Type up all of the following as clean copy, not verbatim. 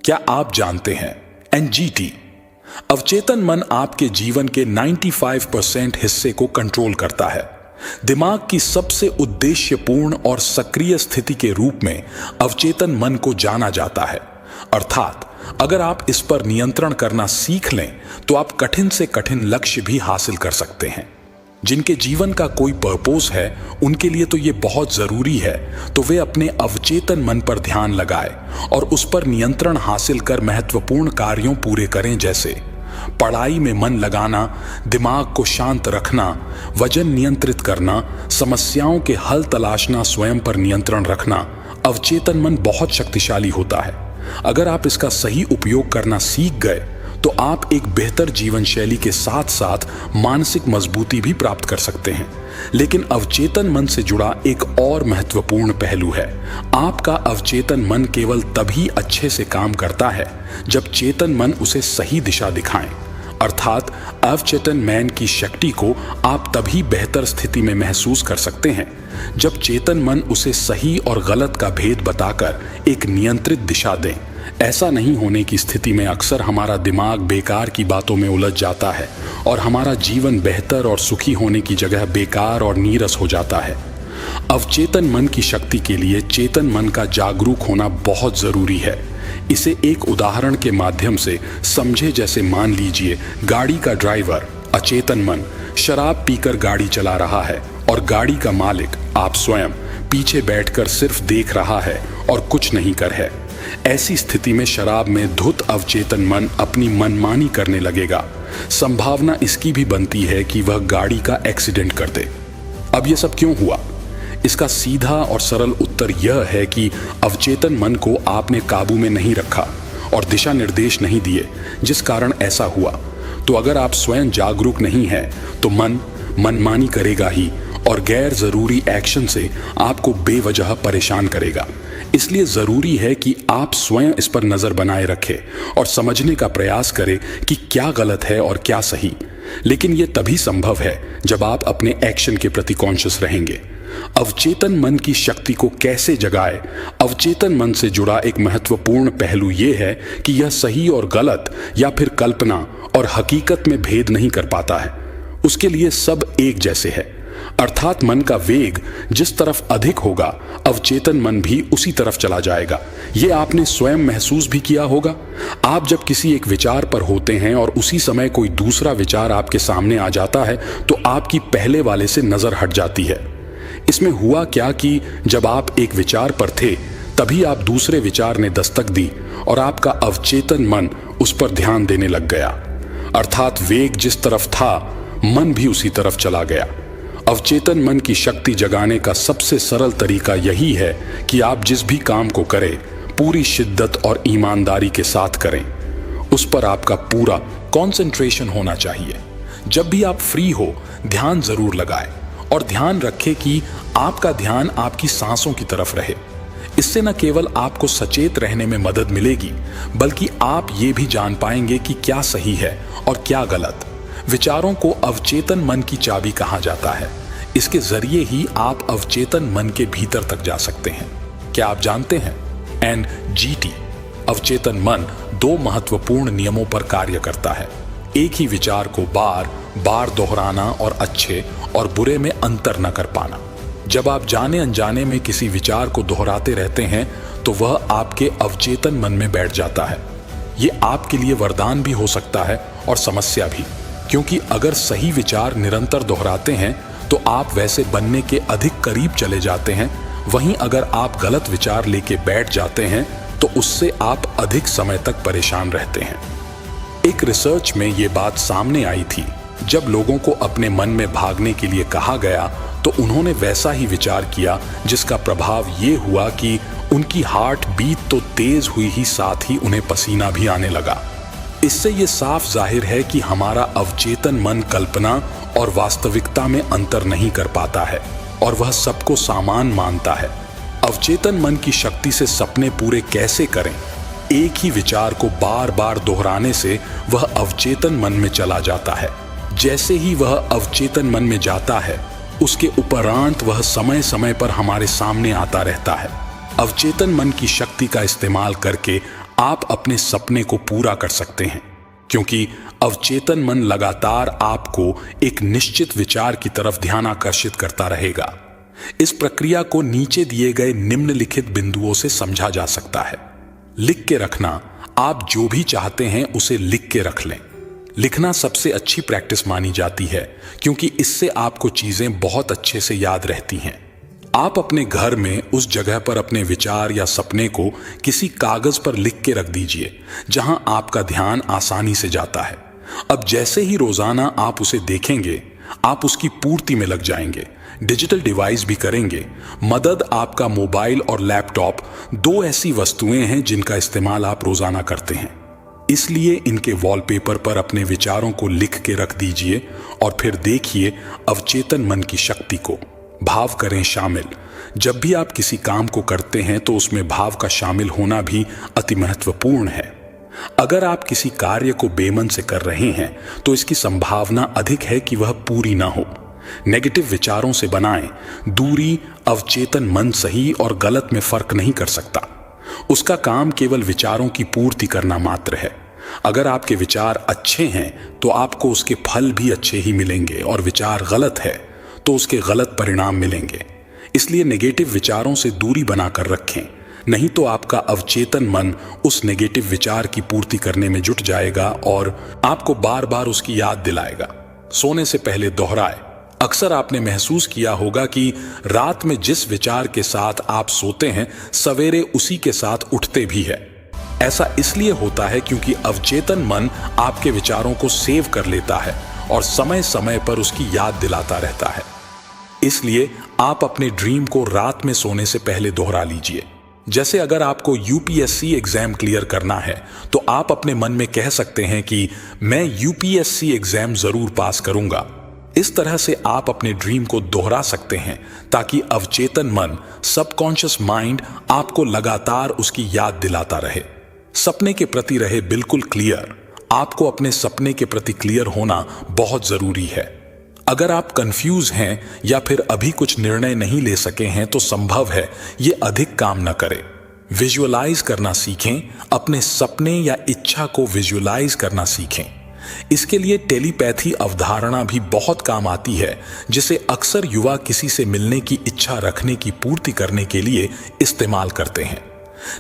क्या आप जानते हैं एनजीटी अवचेतन मन आपके जीवन के 95% हिस्से को कंट्रोल करता है। दिमाग की सबसे उद्देश्यपूर्ण और सक्रिय स्थिति के रूप में अवचेतन मन को जाना जाता है। अर्थात अगर आप इस पर नियंत्रण करना सीख लें तो आप कठिन से कठिन लक्ष्य भी हासिल कर सकते हैं। जिनके जीवन का कोई पर्पस है उनके लिए तो ये बहुत जरूरी है तो वे अपने अवचेतन मन पर ध्यान लगाएं और उस पर नियंत्रण हासिल कर महत्वपूर्ण कार्यों पूरे करें, जैसे पढ़ाई में मन लगाना, दिमाग को शांत रखना, वजन नियंत्रित करना, समस्याओं के हल तलाशना, स्वयं पर नियंत्रण रखना। अवचेतन मन बहुत शक्तिशाली होता है। अगर आप इसका सही उपयोग करना सीख गए तो आप एक बेहतर जीवन शैली के साथ साथ मानसिक मजबूती भी प्राप्त कर सकते हैं। लेकिन अवचेतन मन से जुड़ा एक और महत्वपूर्ण पहलू है। आपका अवचेतन मन केवल तभी अच्छे से काम करता है जब चेतन मन उसे सही दिशा दिखाएं। अर्थात अवचेतन मन की शक्ति को आप तभी बेहतर स्थिति में महसूस कर सकते हैं जब चेतन मन उसे सही और गलत का भेद बताकर एक नियंत्रित दिशा दें। ऐसा नहीं होने की स्थिति में अक्सर हमारा दिमाग बेकार की बातों में उलझ जाता है और हमारा जीवन बेहतर और सुखी होने की जगह बेकार और नीरस हो जाता है। अवचेतन मन की शक्ति के लिए चेतन मन का जागरूक होना बहुत जरूरी है। इसे एक उदाहरण के माध्यम से समझे, जैसे मान लीजिए गाड़ी का ड्राइवर अचेतन मन शराब पीकर गाड़ी चला रहा है और गाड़ी का मालिक आप स्वयं पीछे बैठकर सिर्फ देख रहा है और कुछ नहीं कर है। ऐसी स्थिति में शराब में धुत अवचेतन मन अपनी मनमानी करने लगेगा। संभावना इसकी भी बनती है कि वह गाड़ी का एक्सीडेंट कर दे। अब यह सब क्यों हुआ? इसका सीधा और सरल उत्तर यह है कि अवचेतन मन को आपने काबू में नहीं रखा और दिशा निर्देश नहीं दिए, जिस कारण ऐसा हुआ। तो अगर आप स्वयं जागरूक नहीं हैं तो मन मनमानी करेगा ही और गैर जरूरी एक्शन से आपको बेवजह परेशान करेगा। इसलिए जरूरी है कि आप स्वयं इस पर नजर बनाए रखें और समझने का प्रयास करें कि क्या गलत है और क्या सही। लेकिन यह तभी संभव है जब आप अपने एक्शन के प्रति कॉन्शियस रहेंगे। अवचेतन मन की शक्ति को कैसे जगाए? अवचेतन मन से जुड़ा एक महत्वपूर्ण पहलू यह है कि यह सही और गलत या फिर कल्पना और हकीकत में भेद नहीं कर पाता है। उसके लिए सब एक जैसे है। अर्थात मन का वेग जिस तरफ अधिक होगा अवचेतन मन भी उसी तरफ चला जाएगा। ये आपने स्वयं महसूस भी किया होगा। आप जब किसी एक विचार पर होते हैं और उसी समय कोई दूसरा विचार आपके सामने आ जाता है तो आपकी पहले वाले से नजर हट जाती है। इसमें हुआ क्या कि जब आप एक विचार पर थे तभी आप दूसरे विचार ने दस्तक दी और आपका अवचेतन मन उस पर ध्यान देने लग गया। अर्थात वेग जिस तरफ था मन भी उसी तरफ चला गया। अवचेतन मन की शक्ति जगाने का सबसे सरल तरीका यही है कि आप जिस भी काम को करें पूरी शिद्दत और ईमानदारी के साथ करें। उस पर आपका पूरा कंसंट्रेशन होना चाहिए। जब भी आप फ्री हो ध्यान जरूर लगाएं और ध्यान रखें कि आपका ध्यान आपकी सांसों की तरफ रहे। इससे न केवल आपको सचेत रहने में मदद मिलेगी बल्कि आप ये भी जान पाएंगे कि क्या सही है और क्या गलत। विचारों को अवचेतन मन की चाबी कहा जाता है। इसके जरिए ही आप अवचेतन मन के भीतर तक जा सकते हैं। क्या आप जानते हैं एनजीटी अवचेतन मन दो महत्वपूर्ण नियमों पर कार्य करता है। एक ही विचार को बार बार दोहराना और अच्छे और बुरे में अंतर न कर पाना। जब आप जाने अनजाने में किसी विचार को दोहराते रहते हैं तो वह आपके अवचेतन मन में बैठ जाता है। ये आपके लिए वरदान भी हो सकता है और समस्या भी, क्योंकि अगर सही विचार निरंतर दोहराते हैं तो आप वैसे बनने के अधिक करीब चले जाते हैं। वहीं अगर आप गलत विचार लेके बैठ जाते हैं तो उससे आप अधिक समय तक परेशान रहते हैं। एक रिसर्च में ये बात सामने आई थी। जब लोगों को अपने मन में भागने के लिए कहा गया तो उन्होंने वैसा ही विचार किया, जिसका प्रभाव ये हुआ कि उनकी हार्ट बीट तो तेज हुई ही साथ ही उन्हें पसीना भी आने लगा। इससे ये साफ जाहिर है कि हमारा अवचेतन मन कल्पना और वास्तविकता में अंतर नहीं कर पाता है और वह सबको सामान मानता है। अवचेतन मन की शक्ति से सपने पूरे कैसे करें? एक ही विचार को बार बार दोहराने से वह अवचेतन मन में चला जाता है। जैसे ही वह अवचेतन मन में जाता है उसके उपरांत वह समय समय पर हमारे सामने आता रहता है। अवचेतन मन की शक्ति का इस्तेमाल करके आप अपने सपने को पूरा कर सकते हैं, क्योंकि अवचेतन मन लगातार आपको एक निश्चित विचार की तरफ ध्यान आकर्षित करता रहेगा। इस प्रक्रिया को नीचे दिए गए निम्नलिखित बिंदुओं से समझा जा सकता है। लिख के रखना, आप जो भी चाहते हैं उसे लिख के रख लें। लिखना सबसे अच्छी प्रैक्टिस मानी जाती है, क्योंकि इससे आपको चीजें बहुत अच्छे से याद रहती हैं। आप अपने घर में उस जगह पर अपने विचार या सपने को किसी कागज पर लिख के रख दीजिए जहां आपका ध्यान आसानी से जाता है। अब जैसे ही रोजाना आप उसे देखेंगे, आप उसकी पूर्ति में लग जाएंगे। डिजिटल डिवाइस भी करेंगे मदद। आपका मोबाइल और लैपटॉप दो ऐसी वस्तुएं हैं जिनका इस्तेमाल आप रोजाना करते हैं, इसलिए इनके वॉलपेपर पर अपने विचारों को लिख के रख दीजिए और फिर देखिए अवचेतन मन की शक्ति को। भाव करें शामिल। जब भी आप किसी काम को करते हैं तो उसमें भाव का शामिल होना भी अति महत्वपूर्ण है। अगर आप किसी कार्य को बेमन से कर रहे हैं तो इसकी संभावना अधिक है कि वह पूरी ना हो। नेगेटिव विचारों से बनाएं दूरी। अवचेतन मन सही और गलत में फर्क नहीं कर सकता। उसका काम केवल विचारों की पूर्ति करना मात्र है। अगर आपके विचार अच्छे हैं तो आपको उसके फल भी अच्छे ही मिलेंगे, और विचार गलत है तो उसके गलत परिणाम मिलेंगे। इसलिए नेगेटिव विचारों से दूरी बनाकर रखें, नहीं तो आपका अवचेतन मन उस नेगेटिव विचार की पूर्ति करने में जुट जाएगा और आपको बार बार उसकी याद दिलाएगा। सोने से पहले दोहराए। अक्सर आपने महसूस किया होगा कि रात में जिस विचार के साथ आप सोते हैं, सवेरे उसी के साथ उठते भी है। ऐसा इसलिए होता है क्योंकि अवचेतन मन आपके विचारों को सेव कर लेता है और समय समय पर उसकी याद दिलाता रहता है। इसलिए आप अपने ड्रीम को रात में सोने से पहले दोहरा लीजिए। जैसे अगर आपको यूपीएससी एग्जाम क्लियर करना है तो आप अपने मन में कह सकते हैं कि मैं यूपीएससी एग्जाम जरूर पास करूंगा। इस तरह से आप अपने ड्रीम को दोहरा सकते हैं ताकि अवचेतन मन, सबकॉन्शियस माइंड, आपको लगातार उसकी याद दिलाता रहे। सपने के प्रति रहे बिल्कुल क्लियर। आपको अपने सपने के प्रति क्लियर होना बहुत जरूरी है। अगर आप कंफ्यूज हैं या फिर अभी कुछ निर्णय नहीं ले सके हैं तो संभव है ये अधिक काम न करे। विजुअलाइज करना सीखें। अपने सपने या इच्छा को विजुअलाइज करना सीखें। इसके लिए टेलीपैथी अवधारणा भी बहुत काम आती है, जिसे अक्सर युवा किसी से मिलने की इच्छा रखने की पूर्ति करने के लिए इस्तेमाल करते हैं।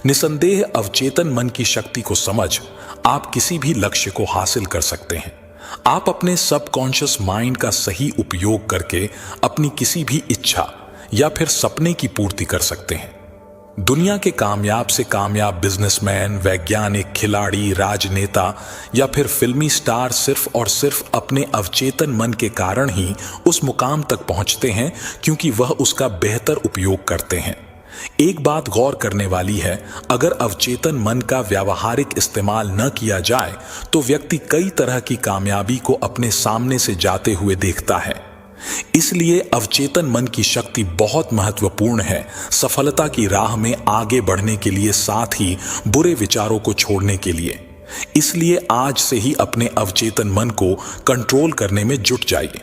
निसंदेह अवचेतन मन की शक्ति को समझ आप किसी भी लक्ष्य को हासिल कर सकते हैं। आप अपने सबकॉन्शियस माइंड का सही उपयोग करके अपनी किसी भी इच्छा या फिर सपने की पूर्ति कर सकते हैं। दुनिया के कामयाब से कामयाब बिजनेसमैन, वैज्ञानिक, खिलाड़ी, राजनेता या फिर फिल्मी स्टार सिर्फ और सिर्फ अपने अवचेतन मन के कारण ही उस मुकाम तक पहुंचते हैं, क्योंकि वह उसका बेहतर उपयोग करते हैं। एक बात गौर करने वाली है, अगर अवचेतन मन का व्यावहारिक इस्तेमाल न किया जाए तो व्यक्ति कई तरह की कामयाबी को अपने सामने से जाते हुए देखता है। इसलिए अवचेतन मन की शक्ति बहुत महत्वपूर्ण है सफलता की राह में आगे बढ़ने के लिए, साथ ही बुरे विचारों को छोड़ने के लिए। इसलिए आज से ही अपने अवचेतन मन को कंट्रोल करने में जुट जाइए।